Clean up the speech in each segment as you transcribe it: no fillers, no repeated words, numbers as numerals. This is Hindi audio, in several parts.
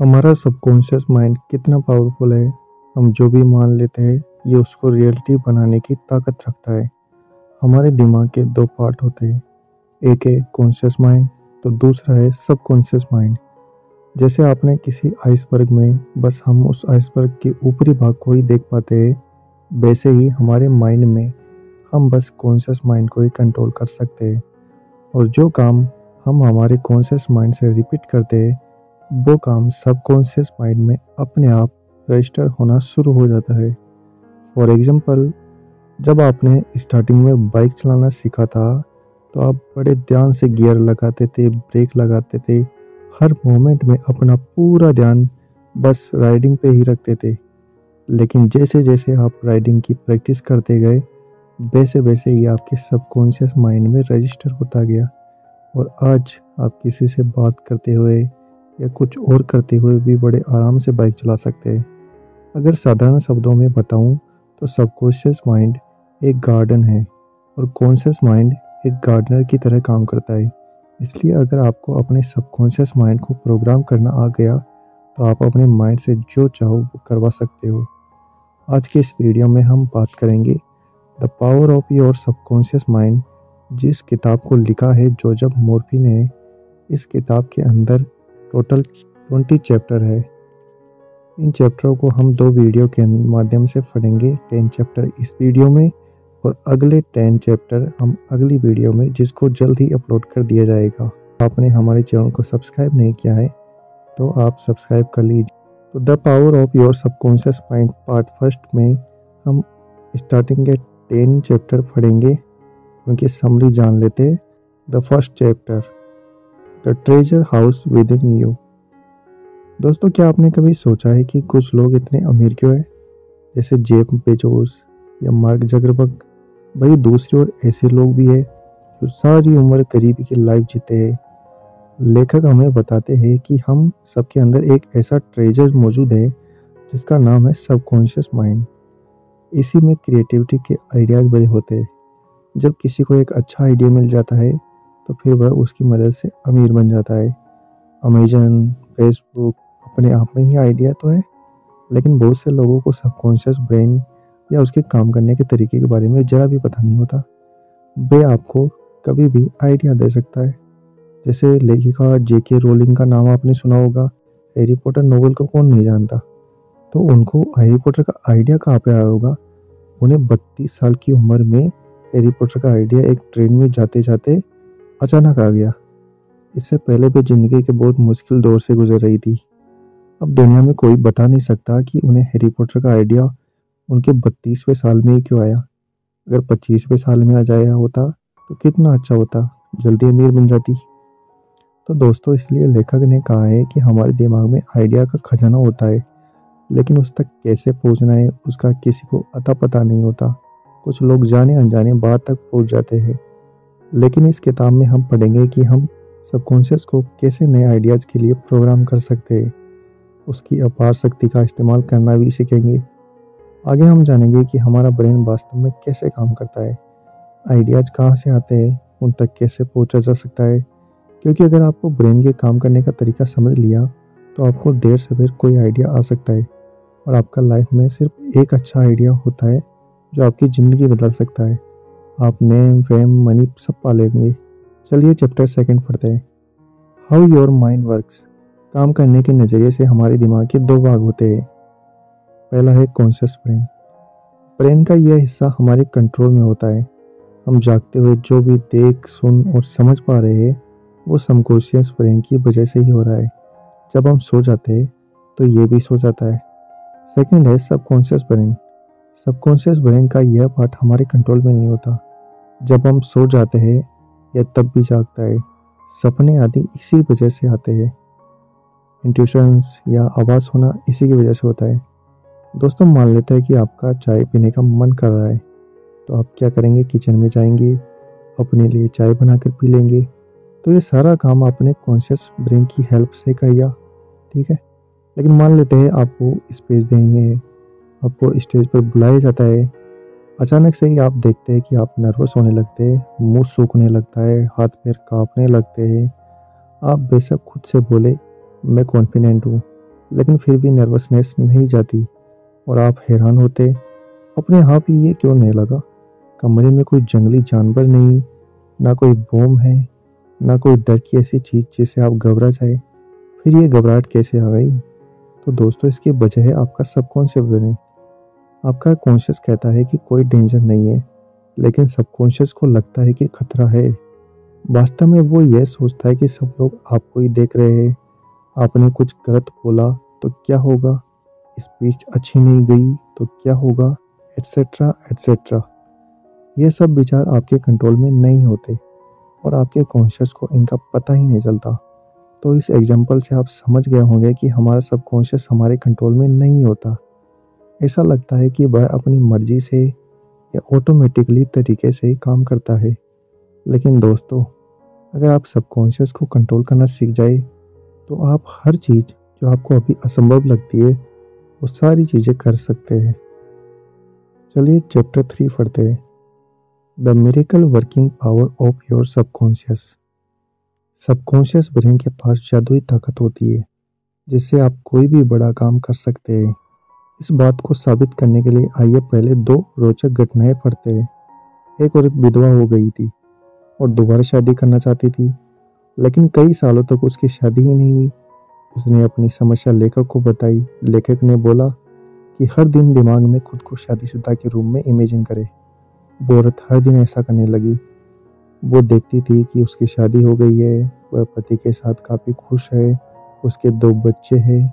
हमारा सबकॉन्शियस माइंड कितना पावरफुल है। हम जो भी मान लेते हैं ये उसको रियलिटी बनाने की ताकत रखता है। हमारे दिमाग के दो पार्ट होते हैं, एक है कॉन्शियस माइंड तो दूसरा है सबकॉन्शियस माइंड। जैसे आपने किसी आइसबर्ग में बस हम उस आइसबर्ग के ऊपरी भाग को ही देख पाते हैं, वैसे ही हमारे माइंड में हम बस कॉन्शियस माइंड को ही कंट्रोल कर सकते हैं। और जो काम हम हमारे कॉन्शियस माइंड से रिपीट करते हैं वो काम सबकॉन्शियस माइंड में अपने आप रजिस्टर होना शुरू हो जाता है। फॉर एग्जांपल, जब आपने स्टार्टिंग में बाइक चलाना सीखा था तो आप बड़े ध्यान से गियर लगाते थे, ब्रेक लगाते थे, हर मोमेंट में अपना पूरा ध्यान बस राइडिंग पे ही रखते थे। लेकिन जैसे जैसे आप राइडिंग की प्रैक्टिस करते गए वैसे वैसे ही आपके सबकॉन्शियस माइंड में रजिस्टर होता गया और आज आप किसी से बात करते हुए या कुछ और करते हुए भी बड़े आराम से बाइक चला सकते हैं। अगर साधारण शब्दों में बताऊं तो सबकॉन्शियस माइंड एक गार्डन है और कॉन्शियस माइंड एक गार्डनर की तरह काम करता है। इसलिए अगर आपको अपने सबकॉन्शियस माइंड को प्रोग्राम करना आ गया तो आप अपने माइंड से जो चाहो वो करवा सकते हो। आज के इस वीडियो में हम बात करेंगे the power of your subconscious mind, जिस किताब को लिखा है जोसेफ मोर्फी ने। इस किताब के अंदर टोटल 20 चैप्टर है। इन चैप्टरों को हम 2 वीडियो के माध्यम से पढ़ेंगे। 10 चैप्टर इस वीडियो में और अगले 10 चैप्टर हम अगली वीडियो में, जिसको जल्द ही अपलोड कर दिया जाएगा। आपने हमारे चैनल को सब्सक्राइब नहीं किया है तो आप सब्सक्राइब कर लीजिए। तो the power of your subconscious mind part first में हम स्टार्टिंग के 10 चैप्टर पढ़ेंगे, उनकी समरी जान लेते। The first chapter, the treasure house with in you. दोस्तों, क्या आपने कभी सोचा है कि कुछ लोग इतने अमीर क्यों हैं, जैसे जेफ बेजोस या मार्क जकरबर्ग। भाई दूसरी ओर ऐसे लोग भी हैं जो सारी उम्र गरीबी की लाइफ जीते हैं। लेखक हमें बताते हैं कि हम सबके अंदर एक ऐसा ट्रेजर मौजूद है जिसका नाम है सबकॉन्शियस माइंड। इसी में क्रिएटिविटी के आइडियाज़ बड़े होते हैं। जब किसी को एक अच्छा आइडिया मिल जाता है तो फिर वह उसकी मदद से अमीर बन जाता है। अमेजन, फेसबुक अपने आप में ही आइडिया तो है, लेकिन बहुत से लोगों को सबकॉन्शियस ब्रेन या उसके काम करने के तरीके के बारे में ज़रा भी पता नहीं होता। वे आपको कभी भी आइडिया दे सकता है। जैसे लेखिका जेके रोलिंग का नाम आपने सुना होगा। हैरी पॉटर नोवेल को कौन नहीं जानता। तो उनको हैरी पॉटर का आइडिया कहाँ पे आया होगा। उन्हें 32 साल की उम्र में हैरी पॉटर का आइडिया एक ट्रेन में जाते जाते अचानक आ गया। इससे पहले भी ज़िंदगी के बहुत मुश्किल दौर से गुजर रही थी। अब दुनिया में कोई बता नहीं सकता कि उन्हें हैरी पॉटर का आइडिया उनके 32वें साल में ही क्यों आया। अगर 25वें साल में आ जाया होता तो कितना अच्छा होता, जल्दी अमीर बन जाती। तो दोस्तों, इसलिए लेखक ने कहा है कि हमारे दिमाग में आइडिया का खजाना होता है, लेकिन उस तक कैसे पहुंचना है उसका किसी को अता पता नहीं होता। कुछ लोग जाने अनजाने बात तक पहुंच जाते हैं। लेकिन इस किताब में हम पढ़ेंगे कि हम सबकॉन्शियस को कैसे नए आइडियाज़ के लिए प्रोग्राम कर सकते हैं। उसकी अपार शक्ति का इस्तेमाल करना भी सीखेंगे। आगे हम जानेंगे कि हमारा ब्रेन वास्तव में कैसे काम करता है, आइडियाज़ कहाँ से आते हैं, उन तक कैसे पहुंचा जा सकता है। क्योंकि अगर आपको ब्रेन के काम करने का तरीका समझ लिया तो आपको देर से देर कोई आइडिया आ सकता है और आपका लाइफ में सिर्फ एक अच्छा आइडिया होता है जो आपकी ज़िंदगी बदल सकता है। आप नेम, फेम, मनी सब पा लेंगे। चलिए चैप्टर सेकंड पढ़ते हैं। How your mind works. काम करने के नज़रिए से हमारे दिमाग के 2 भाग होते हैं। पहला है कॉन्शियस ब्रेन। ब्रेन का यह हिस्सा हमारे कंट्रोल में होता है। हम जागते हुए जो भी देख, सुन और समझ पा रहे हैं वो सबकॉन्शियस ब्रेन की वजह से ही हो रहा है। जब हम सो जाते हैं तो ये भी सो जाता है। सेकंड है सबकॉन्शियस ब्रेन। सबकॉन्शियस ब्रेन का यह पार्ट हमारे कंट्रोल में नहीं होता। जब हम सो जाते हैं या तब भी जागता है, सपने आदि इसी वजह से आते हैं। इंट्यूशंस या आवाज़ होना इसी की वजह से होता है। दोस्तों, मान लेते हैं कि आपका चाय पीने का मन कर रहा है तो आप क्या करेंगे, किचन में जाएंगे, अपने लिए चाय बनाकर पी लेंगे। तो ये सारा काम आपने कॉन्शियस ब्रेन की हेल्प से किया, ठीक है। लेकिन मान लेते हैं आपको स्पेस देनी है, आपको स्टेज पर बुलाया जाता है। अचानक से ही आप देखते हैं कि आप नर्वस होने लगते हैं, मुंह सूखने लगता है, हाथ पैर कांपने लगते हैं। आप बेशक खुद से बोले मैं कॉन्फिडेंट हूँ, लेकिन फिर भी नर्वसनेस नहीं जाती और आप हैरान होते अपने आप ही ये क्यों नहीं लगा। कमरे में कोई जंगली जानवर नहीं, ना कोई बॉम्ब है, ना कोई डर की ऐसी चीज़ जिससे आप घबरा जाए। फिर ये घबराहट कैसे आ गई? तो दोस्तों, इसकी वजह है आपका सबकॉन्शियस ब्रेन। आपका कॉन्शियस कहता है कि कोई डेंजर नहीं है, लेकिन सबकॉन्शियस को लगता है कि खतरा है। वास्तव में वो यह सोचता है कि सब लोग आपको ही देख रहे हैं, आपने कुछ गलत बोला तो क्या होगा, स्पीच अच्छी नहीं गई तो क्या होगा, एटसेट्रा एटसेट्रा। ये सब विचार आपके कंट्रोल में नहीं होते और आपके कॉन्शियस को इनका पता ही नहीं चलता। तो इस एग्जाम्पल से आप समझ गए होंगे कि हमारा सबकॉन्शियस हमारे कंट्रोल में नहीं होता। ऐसा लगता है कि वह अपनी मर्जी से या ऑटोमेटिकली तरीके से ही काम करता है। लेकिन दोस्तों, अगर आप सबकॉन्शियस को कंट्रोल करना सीख जाए तो आप हर चीज़ जो आपको अभी असंभव लगती है वो सारी चीज़ें कर सकते हैं। चलिए चैप्टर 3 पढ़ते हैं। The miracle working power of your subconscious. Subconscious brain के पास जादुई ताकत होती है जिससे आप कोई भी बड़ा काम कर सकते हैं। इस बात को साबित करने के लिए आइए पहले 2 रोचक घटनाएं पढ़ते हैं। एक औरत विधवा हो गई थी और दोबारा शादी करना चाहती थी, लेकिन कई सालों तक उसकी शादी ही नहीं हुई। उसने अपनी समस्या लेखक को बताई। लेखक ने बोला कि हर दिन दिमाग में खुद को शादीशुदा के रूम में इमेजिन करे। वो औरत हर दिन ऐसा करने लगी। वो देखती थी कि उसकी शादी हो गई है, वह पति के साथ काफ़ी खुश है, उसके 2 बच्चे हैं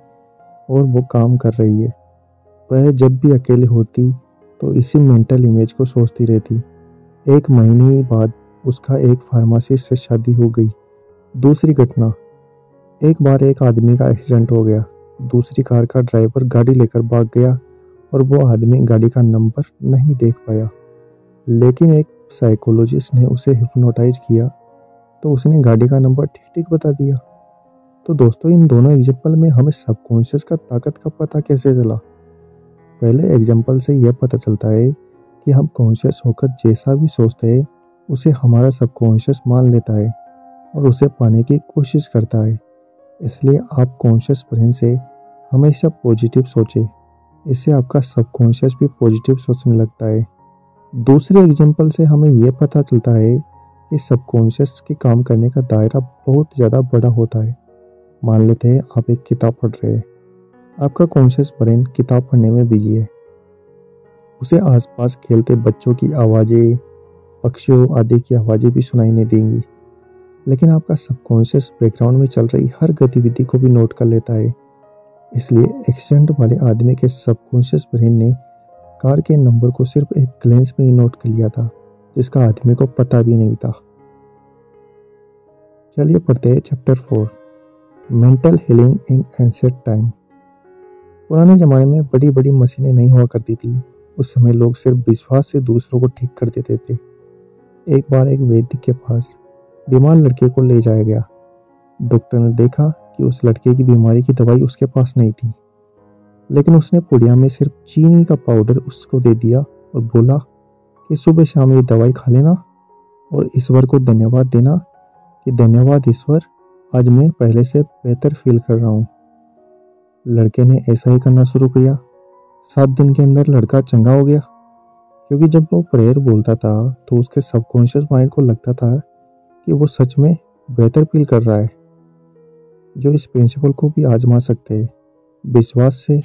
और वो काम कर रही है। वह जब भी अकेले होती तो इसी मेंटल इमेज को सोचती रहती। 1 महीने बाद उसका एक फार्मासिस्ट से शादी हो गई। दूसरी घटना, एक बार एक आदमी का एक्सीडेंट हो गया। दूसरी कार का ड्राइवर गाड़ी लेकर भाग गया और वो आदमी गाड़ी का नंबर नहीं देख पाया, लेकिन एक साइकोलॉजिस्ट ने उसे हिप्नोटाइज किया तो उसने गाड़ी का नंबर ठीक ठीक बता दिया। तो दोस्तों, इन दोनों एग्जाम्पल में हमें सबकॉन्शियस का ताकत का पता कैसे चला? पहले एग्जाम्पल से यह पता चलता है कि हम कॉन्शियस होकर जैसा भी सोचते हैं उसे हमारा सबकॉन्शियस मान लेता है और उसे पाने की कोशिश करता है। इसलिए आप कॉन्शियस ब्रेन से हमेशा पॉजिटिव सोचें, इससे आपका सबकॉन्शियस भी पॉजिटिव सोचने लगता है। दूसरे एग्जाम्पल से हमें यह पता चलता है कि सबकॉन्शियस के काम करने का दायरा बहुत ज़्यादा बड़ा होता है। मान लेते हैं आप एक किताब पढ़ रहे हैं। आपका कॉन्शियस ब्रेन किताब पढ़ने में बिजी है। उसे आसपास खेलते बच्चों की आवाज़ें, पक्षियों आदि की आवाज़ें भी सुनाई नहीं देंगी, लेकिन आपका सबकॉन्शियस बैकग्राउंड में चल रही हर गतिविधि को भी नोट कर लेता है। इसलिए एक्सीडेंट वाले आदमी के सबकॉन्शियस ब्रेन ने कार के नंबर को सिर्फ एक ग्लेंस में ही नोट कर लिया था, जिसका आदमी को पता भी नहीं था। चलिए पढ़ते हैं chapter 4, mental healing in ancient time. पुराने ज़माने में बड़ी बड़ी मशीनें नहीं हुआ करती थी। उस समय लोग सिर्फ विश्वास से दूसरों को ठीक कर देते थे। एक बार एक वैद्य के पास बीमार लड़के को ले जाया गया। डॉक्टर ने देखा कि उस लड़के की बीमारी की दवाई उसके पास नहीं थी, लेकिन उसने पुड़िया में सिर्फ चीनी का पाउडर उसको दे दिया और बोला कि सुबह शाम ये दवाई खा लेना और ईश्वर को धन्यवाद देना कि धन्यवाद ईश्वर, आज मैं पहले से बेहतर फील कर रहा हूँ। लड़के ने ऐसा ही करना शुरू किया। 7 दिन के अंदर लड़का चंगा हो गया, क्योंकि जब वो प्रेयर बोलता था तो उसके सबकॉन्शियस माइंड को लगता था कि वो सच में बेहतर फील कर रहा है। जो इस प्रिंसिपल को भी आजमा सकते हैं। विश्वास से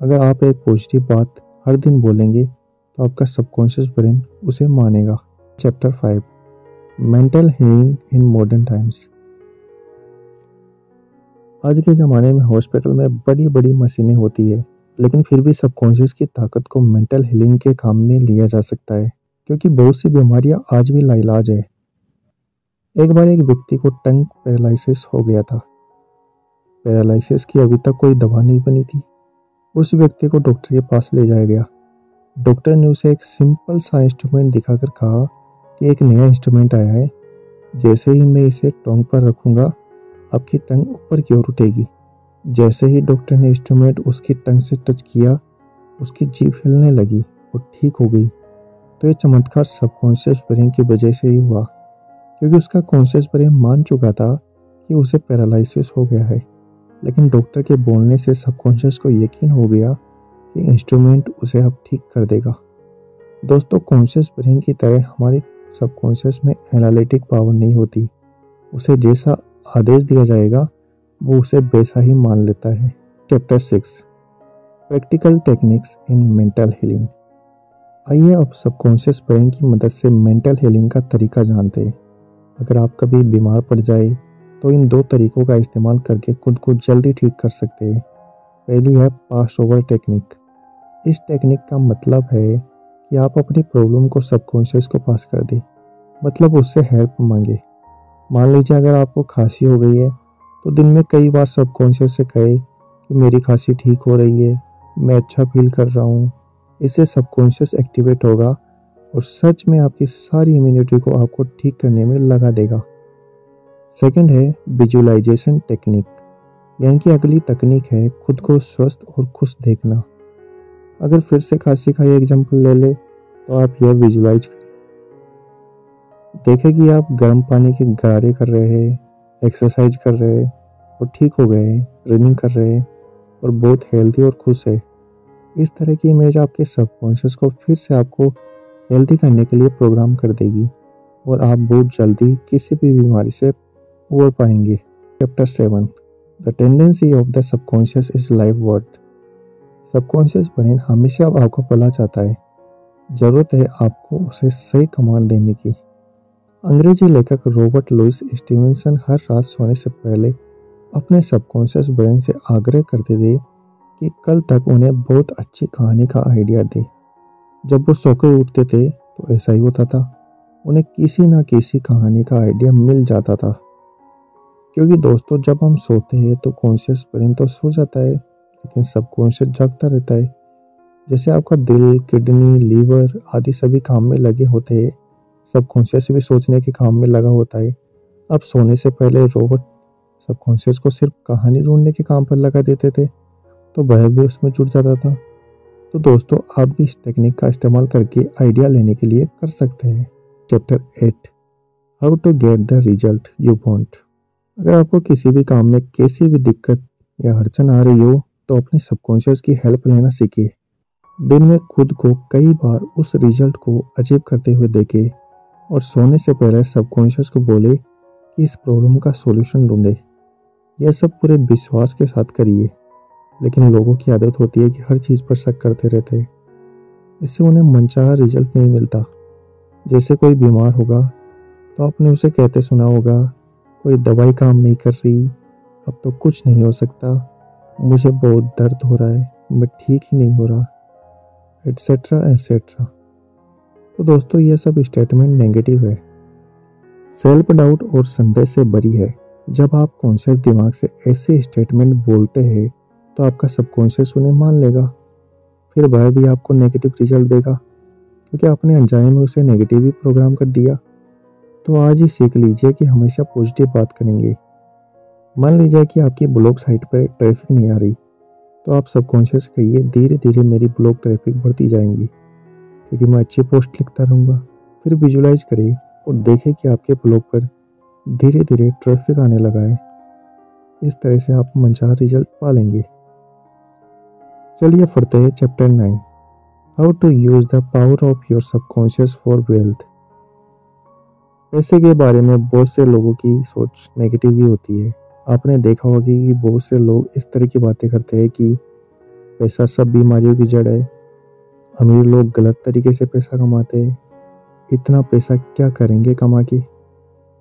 अगर आप एक पॉजिटिव बात हर दिन बोलेंगे तो आपका सबकॉन्शियस ब्रेन उसे मानेगा। Chapter 5, mental healing in modern times. आज के ज़माने में हॉस्पिटल में बड़ी बड़ी मशीनें होती है, लेकिन फिर भी सबकॉन्शियस की ताकत को मेंटल हीलिंग के काम में लिया जा सकता है, क्योंकि बहुत सी बीमारियां आज भी लाइलाज है। एक बार एक व्यक्ति को टंग पैरालिसिस हो गया था। पैरालिसिस की अभी तक कोई दवा नहीं बनी थी। उस व्यक्ति को डॉक्टर के पास ले जाया गया। डॉक्टर ने उसे एक सिंपल सा इंस्ट्रूमेंट दिखाकर कहा कि एक नया इंस्ट्रूमेंट आया है, जैसे ही मैं इसे टंग पर रखूंगा आपकी टंग ऊपर की ओर उठेगी। जैसे ही डॉक्टर ने इंस्ट्रूमेंट उसकी टंग से टच किया, उसकी जीभ हिलने लगी और ठीक हो गई। तो ये चमत्कार सबकॉन्शियस ब्रेन की वजह से ही हुआ, क्योंकि उसका कॉन्शियस ब्रेन मान चुका था कि उसे पैरालिसिस हो गया है। लेकिन डॉक्टर के बोलने से सबकॉन्शियस को यकीन हो गया कि इंस्ट्रूमेंट उसे अब ठीक कर देगा। दोस्तों, कॉन्शियस ब्रेन की तरह हमारे सबकॉन्शियस में एनालिटिक पावर नहीं होती। उसे जैसा आदेश दिया जाएगा वो उसे वैसा ही मान लेता है। Chapter 6, practical techniques in mental healing. आइए अब सबकॉन्शियस ब्रेन की मदद से मेंटल हीलिंग का तरीका जानते हैं। अगर आप कभी बीमार पड़ जाए तो इन 2 तरीकों का इस्तेमाल करके खुद को जल्दी ठीक कर सकते हैं। पहली है पास ओवर टेक्निक। इस टेक्निक का मतलब है कि आप अपनी प्रॉब्लम को सबकॉन्शियस को पास कर दें, मतलब उससे हेल्प मांगे। मान लीजिए अगर आपको खांसी हो गई है तो दिन में कई बार सबकॉन्शियस से कहे कि मेरी खांसी ठीक हो रही है, मैं अच्छा फील कर रहा हूँ। इससे सबकॉन्शियस एक्टिवेट होगा और सच में आपकी सारी इम्यूनिटी को आपको ठीक करने में लगा देगा। सेकंड है विजुअलाइजेशन टेक्निक, यानी कि अगली तकनीक है खुद को स्वस्थ और खुश देखना। अगर फिर से खांसी का एग्जाम्पल ले ले तो आप यह विजुअलाइज करें, देखें कि आप गर्म पानी के गरारे कर रहे हैं, एक्सरसाइज कर रहे हैं और ठीक हो गए हैं, रनिंग कर रहे हैं और बहुत हेल्दी और खुश है। इस तरह की इमेज आपके सबकॉन्शियस को फिर से आपको हेल्दी करने के लिए प्रोग्राम कर देगी और आप बहुत जल्दी किसी भी बीमारी से उबर पाएंगे। Chapter 7, the tendency of the subconscious is life word. Subconscious brain हमेशा आपका भला चाहता है, जरूरत है आपको उसे सही कमांड देने की। अंग्रेजी लेखक रॉबर्ट लुइस स्टीवेंसन हर रात सोने से पहले अपने सबकॉन्शियस ब्रेन से आग्रह करते थे कि कल तक उन्हें बहुत अच्छी कहानी का आइडिया दे। जब वो सो के उठते थे तो ऐसा ही होता था, उन्हें किसी ना किसी कहानी का आइडिया मिल जाता था। क्योंकि दोस्तों, जब हम सोते हैं तो कॉन्शियस ब्रेन तो सो जाता है, लेकिन सबकॉन्शियस जागता रहता है। जैसे आपका दिल, किडनी, लीवर आदि सभी काम में लगे होते हैं, सबकॉन्शियस भी सोचने के काम में लगा होता है। अब सोने से पहले रॉबर्ट सबकॉन्शियस को सिर्फ कहानी ढूंढने के काम पर लगा देते थे, तो वह भी उसमें जुड़ जाता था। तो दोस्तों, आप भी इस टेक्निक का इस्तेमाल करके आइडिया लेने के लिए कर सकते हैं। Chapter 8, how to get the result you want. अगर आपको किसी भी काम में कैसी भी दिक्कत या अड़चन आ रही हो तो अपने सबकॉन्शियस की हेल्प लेना सीखिए। दिन में खुद को कई बार उस रिजल्ट को अचीव करते हुए देखें और सोने से पहले सबकॉन्शियस को बोले कि इस प्रॉब्लम का सॉल्यूशन ढूंढे। यह सब पूरे विश्वास के साथ करिए, लेकिन लोगों की आदत होती है कि हर चीज़ पर शक करते रहते हैं। इससे उन्हें मनचाहा रिजल्ट नहीं मिलता। जैसे कोई बीमार होगा तो आपने उसे कहते सुना होगा, कोई दवाई काम नहीं कर रही, अब तो कुछ नहीं हो सकता, मुझे बहुत दर्द हो रहा है, मैं ठीक ही नहीं हो रहा, एटसेट्रा एटसेट्रा। तो दोस्तों, यह सब स्टेटमेंट नेगेटिव है, सेल्फ डाउट और संदेह से भरी है। जब आप कॉन्शियस दिमाग से ऐसे स्टेटमेंट बोलते हैं तो आपका सबकॉन्शियस उन्हें मान लेगा, फिर वह भी आपको नेगेटिव रिजल्ट देगा, क्योंकि आपने अनजाने में उसे नेगेटिव ही प्रोग्राम कर दिया। तो आज ही सीख लीजिए कि हमेशा पॉजिटिव बात करेंगे। मान लीजिए कि आपकी ब्लॉग साइट पर ट्रैफिक नहीं आ रही, तो आप सबकॉन्शियस कहिए, धीरे धीरे मेरी ब्लॉग ट्रैफिक बढ़ती जाएंगी क्योंकि मैं अच्छी पोस्ट लिखता रहूँगा। फिर विजुलाइज करिए और देखें कि आपके ब्लॉग पर धीरे धीरे ट्रैफिक आने लगा है। इस तरह से आप मनचाहा रिजल्ट पा लेंगे। चलिए पढ़ते हैं chapter 9, how to use the power of your subconscious for wealth. पैसे के बारे में बहुत से लोगों की सोच नेगेटिव ही होती है। आपने देखा होगा कि बहुत से लोग इस तरह की बातें करते हैं कि पैसा सब बीमारियों की जड़ है, अमीर लोग गलत तरीके से पैसा कमाते हैं, इतना पैसा क्या करेंगे कमा के,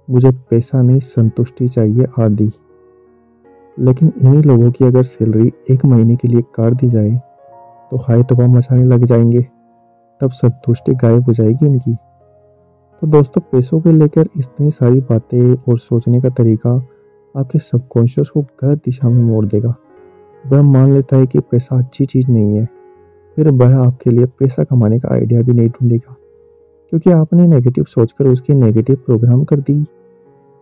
मुझे पैसा नहीं संतुष्टि चाहिए आदि। लेकिन इन्हीं लोगों की अगर सैलरी 1 महीने के लिए काट दी जाए तो हाय तौबा मचाने लग जाएंगे, तब संतुष्टि गायब हो जाएगी इनकी। तो दोस्तों, पैसों को लेकर इतनी सारी बातें और सोचने का तरीका आपके सबकॉन्शियस को गलत दिशा में मोड़ देगा। वह मान लेता है कि पैसा अच्छी चीज़ नहीं है, फिर वह आपके लिए पैसा कमाने का आइडिया भी नहीं ढूंढेगा, क्योंकि आपने नेगेटिव सोचकर उसकी नेगेटिव प्रोग्राम कर दी।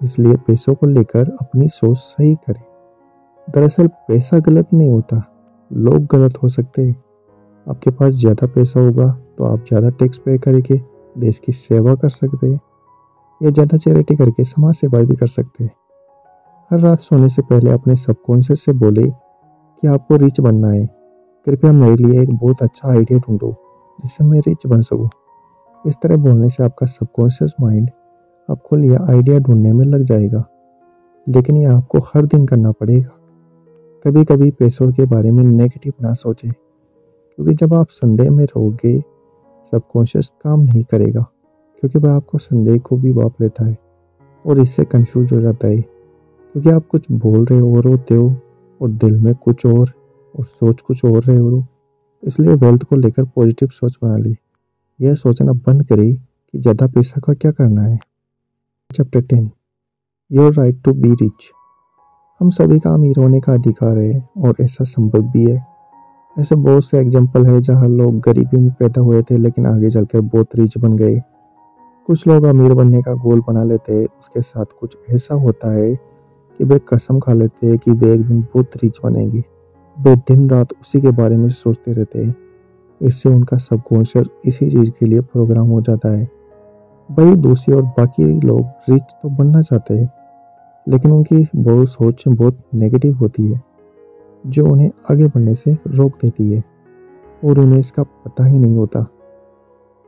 इसलिए पैसों को लेकर अपनी सोच सही करें। दरअसल पैसा गलत नहीं होता, लोग गलत हो सकते हैं। आपके पास ज़्यादा पैसा होगा तो आप ज़्यादा टैक्स पे करके देश की सेवा कर सकते हैं या ज़्यादा चैरिटी करके समाज सेवा भी कर सकते हैं। हर रात सोने से पहले अपने सबकॉन्शियस से बोले कि आपको रिच बनना है। कृपया मेरे लिए एक बहुत अच्छा आइडिया ढूंढो जिससे मैं रिच बन सकूं। इस तरह बोलने से आपका सबकॉन्शियस माइंड आपको लिए आइडिया ढूंढने में लग जाएगा, लेकिन ये आपको हर दिन करना पड़ेगा। कभी कभी पैसों के बारे में नेगेटिव ना सोचें, क्योंकि जब आप संदेह में रहोगे सबकॉन्शियस काम नहीं करेगा, क्योंकि वह आपको संदेह को भी भांप लेता है और इससे कंफ्यूज हो जाता है, क्योंकि आप कुछ बोल रहे और होते हो और दिल में कुछ और सोच कुछ और रहे हो। इसलिए वेल्थ को लेकर पॉजिटिव सोच बना ली। यह सोचना बंद करें कि ज़्यादा पैसा का क्या करना है। Chapter 10, your right to be rich. हम सभी का अमीर होने का अधिकार है और ऐसा संभव भी है। ऐसे बहुत से एग्जाम्पल है जहाँ लोग गरीबी में पैदा हुए थे लेकिन आगे चलकर बहुत रिच बन गए। कुछ लोग अमीर बनने का गोल बना लेते हैं, उसके साथ कुछ ऐसा होता है कि वे कसम खा लेते हैं कि वे एक दिन बहुत रिच बनेंगे। वे दिन रात उसी के बारे में सोचते रहते हैं। इससे उनका सबकॉन्शियस इसी चीज़ के लिए प्रोग्राम हो जाता है। वही दूसरी और बाकी लोग रिच तो बनना चाहते हैं, लेकिन उनकी बहुत सोच बहुत नेगेटिव होती है जो उन्हें आगे बढ़ने से रोक देती है और उन्हें इसका पता ही नहीं होता।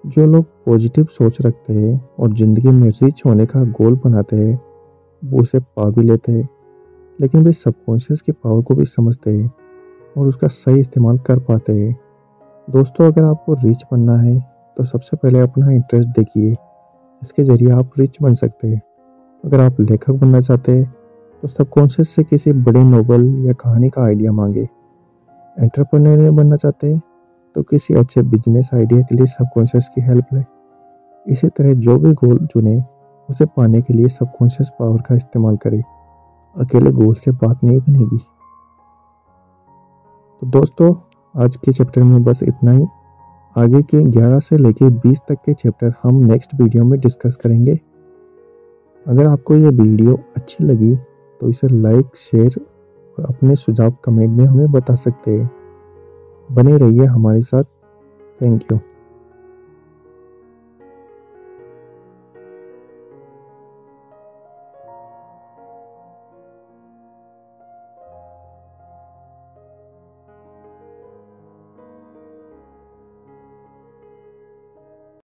जो लोग पॉजिटिव सोच रखते हैं और ज़िंदगी में रिच होने का गोल बनाते हैं वो उसे पा भी लेते हैं, लेकिन वे सबकॉन्शियस की पावर को भी समझते हैं और उसका सही इस्तेमाल कर पाते हैं। दोस्तों, अगर आपको रिच बनना है तो सबसे पहले अपना इंटरेस्ट देखिए, इसके ज़रिए आप रिच बन सकते हैं। अगर आप लेखक बनना चाहते हैं तो सबकॉन्शियस से किसी बड़े नोवेल या कहानी का आइडिया मांगे। एंटरप्रेन्योर बनना चाहते हैं तो किसी अच्छे बिजनेस आइडिया के लिए सबकॉन्शियस की हेल्प लें। इसी तरह जो भी गोल चुने उसे पाने के लिए सबकॉन्शियस पावर का इस्तेमाल करें। अकेले गोल से बात नहीं बनेगी। तो दोस्तों, आज के चैप्टर में बस इतना ही। आगे के 11 से लेके 20 तक के चैप्टर हम नेक्स्ट वीडियो में डिस्कस करेंगे। अगर आपको ये वीडियो अच्छी लगी तो इसे लाइक, शेयर और अपने सुझाव कमेंट में हमें बता सकते हैं। बने रहिए हमारे साथ। Thank you.